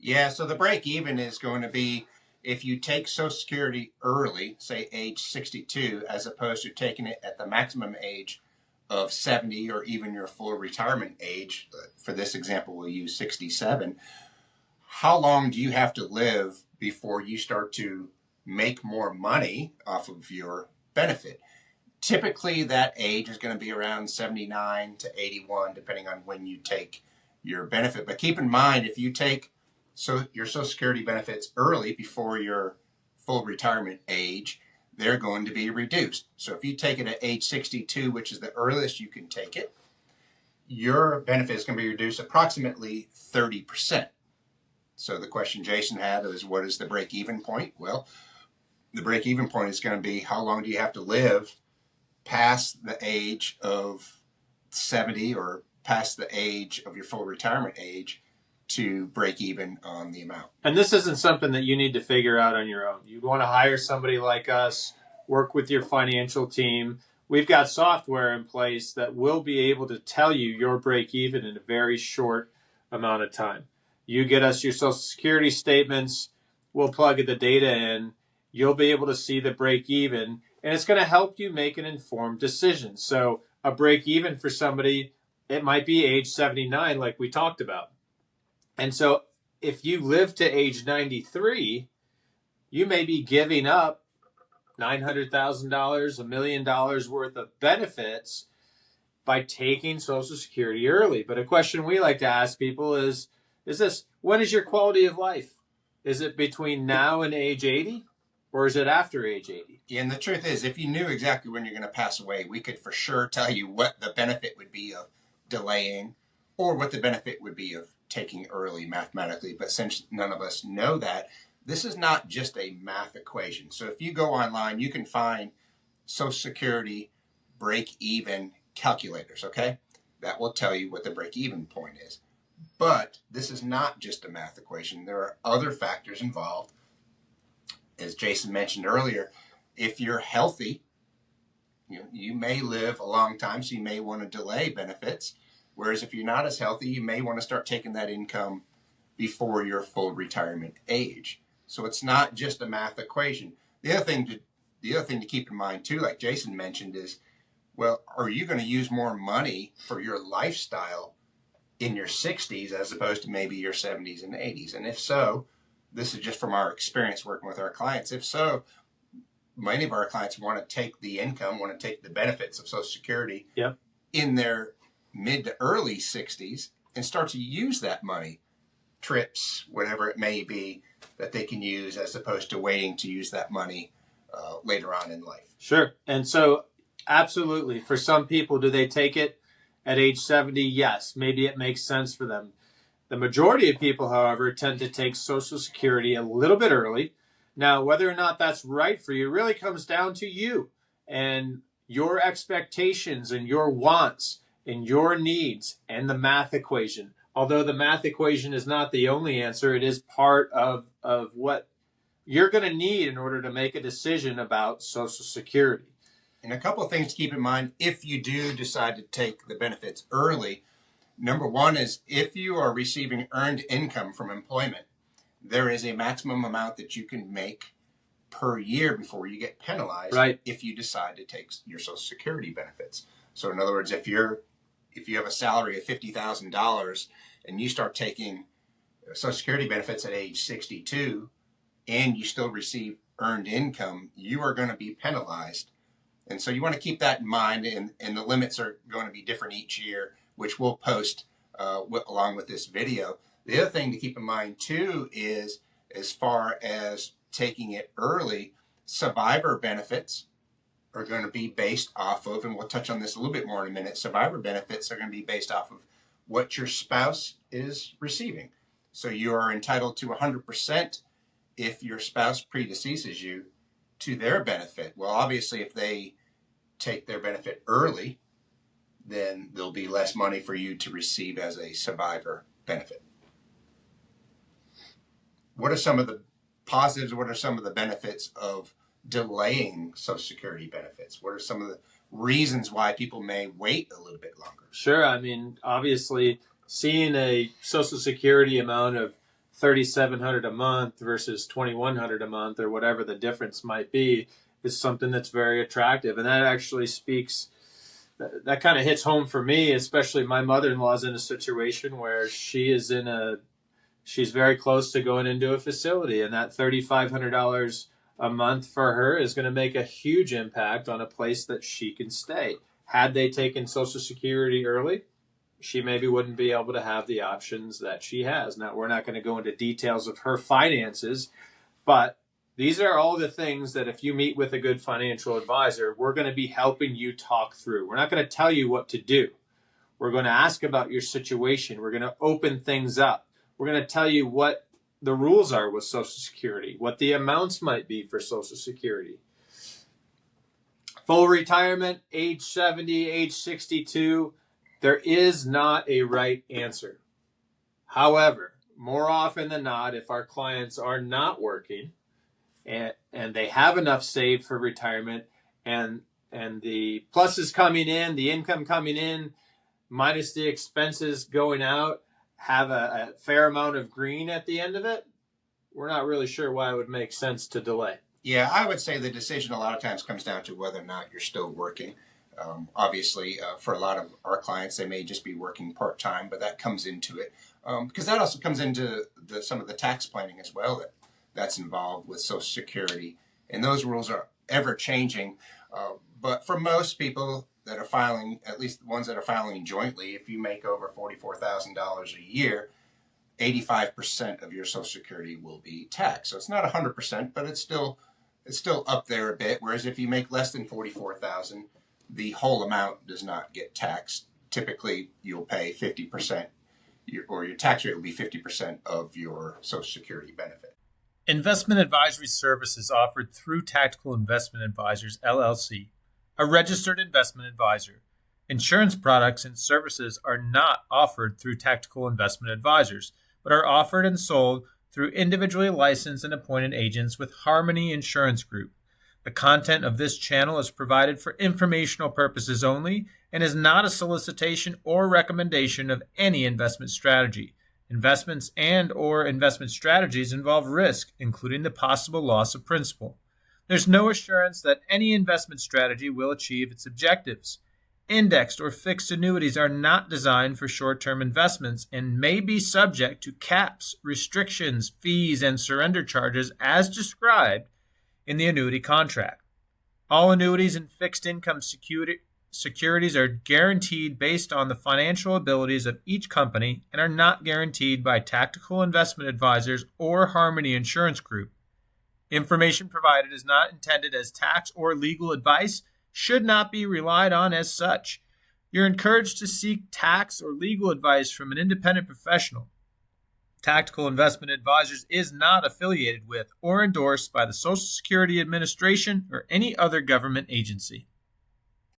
Yeah, so the break even is going to be if you take Social Security early, say age 62, as opposed to taking it at the maximum age of 70 or even your full retirement age. For this example, we'll use 67. How long do you have to live before you start to make more money off of your benefit? Typically, that age is going to be around 79 to 81, depending on when you take your benefit. But keep in mind, if you take your Social Security benefits early before your full retirement age, they're going to be reduced. So if you take it at age 62, which is the earliest you can take it, your benefit is going to be reduced approximately 30%. So the question Jason had is, what is the break-even point? Well, the break-even point is going to be how long do you have to live past the age of 70 or past the age of your full retirement age to break even on the amount. And this isn't something that you need to figure out on your own. You want to hire somebody like us, work with your financial team. We've got software in place that will be able to tell you your break even in a very short amount of time. You get us your Social Security statements, we'll plug the data in, you'll be able to see the break even, and it's going to help you make an informed decision. So a break even for somebody, it might be age 79 like we talked about. And so if you live to age 93, you may be giving up $900,000, $1 million worth of benefits by taking Social Security early. But a question we like to ask people is this: when is your quality of life? Is it between now and age 80, or is it after age 80? And the truth is, if you knew exactly when you're going to pass away, we could for sure tell you what the benefit would be of delaying or what the benefit would be of taking early mathematically. But since none of us know that, this is not just a math equation. So if you go online, you can find Social Security break-even calculators, okay? That will tell you what the break-even point is. But this is not just a math equation. There are other factors involved. As Jason mentioned earlier, if you're healthy, you may live a long time, so you may want to delay benefits. Whereas if you're not as healthy, you may want to start taking that income before your full retirement age. So it's not just a math equation. The other thing to keep in mind too, like Jason mentioned, is, well, are you going to use more money for your lifestyle in your 60s as opposed to maybe your 70s and 80s? And if so, this is just from our experience working with our clients. If so, many of our clients want to take the income, want to take the benefits of Social Security in their mid to early 60s and start to use that money, trips, whatever it may be, that they can use as opposed to waiting to use that money later on in life. Sure. And so absolutely, for some people, do they take it at age 70? Yes, maybe it makes sense for them. The majority of people, however, tend to take Social Security a little bit early. Now, whether or not that's right for you really comes down to you and your expectations and your wants and your needs and the math equation. Although the math equation is not the only answer, it is part of what you're going to need in order to make a decision about Social Security. And a couple of things to keep in mind if you do decide to take the benefits early. Number one is, if you are receiving earned income from employment, there is a maximum amount that you can make per year before you get penalized if you decide to take your Social Security benefits. So in other words, if you have a salary of $50,000 and you start taking Social Security benefits at age 62 and you still receive earned income, you are going to be penalized. And so you want to keep that in mind, and the limits are going to be different each year, which we'll post along with this video. The other thing to keep in mind too is, as far as taking it early, survivor benefits are going to be based off of, and we'll touch on this a little bit more in a minute, survivor benefits are going to be based off of what your spouse is receiving. So you are entitled to 100% if your spouse predeceases you to their benefit. Well, obviously, if they take their benefit early, then there'll be less money for you to receive as a survivor benefit. What are some of the positives? What are some of the benefits of delaying Social Security benefits? What are some of the reasons why people may wait a little bit longer? Sure. I mean, obviously, seeing a Social Security amount of $3,700 a month versus $2,100 a month, or whatever the difference might be, is something that's very attractive. And that actually speaks, that kind of hits home for me, especially my mother-in-law is in a situation where she's very close to going into a facility, and that $3,500 a month for her is going to make a huge impact on a place that she can stay. Had they taken Social Security early, she maybe wouldn't be able to have the options that she has. Now, we're not going to go into details of her finances, but these are all the things that if you meet with a good financial advisor, we're going to be helping you talk through. We're not going to tell you what to do. We're going to ask about your situation. We're going to open things up. We're going to tell you what the rules are with Social Security, what the amounts might be for Social Security. Full retirement, age 70, age 62, there is not a right answer. However, more often than not, if our clients are not working and they have enough saved for retirement, and the pluses coming in, the income coming in, minus the expenses going out, have a fair amount of green at the end of it, we're not really sure why it would make sense to delay. Yeah, I would say the decision a lot of times comes down to whether or not you're still working. Obviously, for a lot of our clients, they may just be working part-time, but that comes into it. Because that also comes into some of the tax planning as well that's involved with Social Security. And those rules are ever changing. But for most people that are filing, at least the ones that are filing jointly, if you make over $44,000 a year, 85% of your Social Security will be taxed. So it's not 100%, but it's still up there a bit. Whereas if you make less than $44,000, the whole amount does not get taxed. Typically, you'll pay 50%, or your tax rate will be 50% of your Social Security benefit. Investment advisory services offered through Tactical Investment Advisors, LLC, a registered investment advisor. Insurance products and services are not offered through Tactical Investment Advisors, but are offered and sold through individually licensed and appointed agents with Harmony Insurance Group. The content of this channel is provided for informational purposes only and is not a solicitation or recommendation of any investment strategy. Investments and/or investment strategies involve risk, including the possible loss of principal. There's no assurance that any investment strategy will achieve its objectives. Indexed or fixed annuities are not designed for short-term investments and may be subject to caps, restrictions, fees, and surrender charges as described in the annuity contract. All annuities and fixed income securities are guaranteed based on the financial abilities of each company and are not guaranteed by Tactical Investment Advisors or Harmony Insurance Group. Information provided is not intended as tax or legal advice, should not be relied on as such. You're encouraged to seek tax or legal advice from an independent professional. Tactical Investment Advisors is not affiliated with or endorsed by the Social Security Administration or any other government agency.